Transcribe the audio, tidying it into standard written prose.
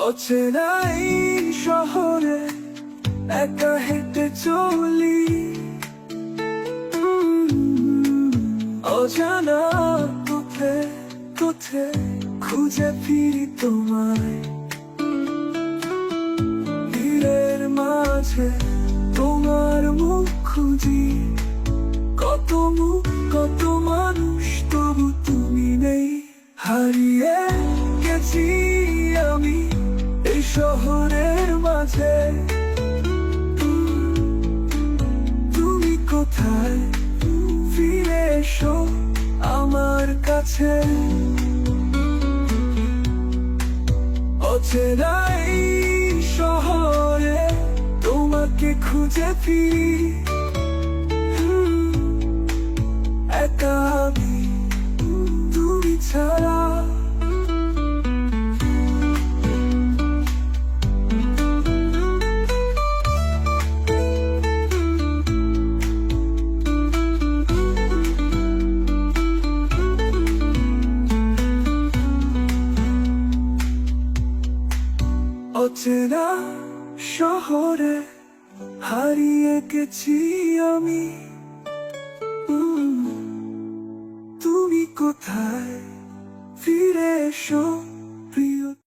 অচেনা এই শহরে একা হেঁটে চলি, অজানা পথে পথে খুঁজে ফিরি তোমায়। ভিড়ের মাঝে তোমার মুখ খুঁজি, কত মুখ কত মানুষ, তবু তুমি নেই। হারিয়ে গেছি আমি এই শহরের মাঝে, তুমি কোথায়? ফিরে এসো আমার কাছে। অচেনা এই শহরে তোমাকে খুঁজে ফিরি, একা আমি তুমি ছাড়া। অচেনা শহরে হারিয়ে গেছি আমি, তুমি কোথায়? ফিরে এসো প্রিয়।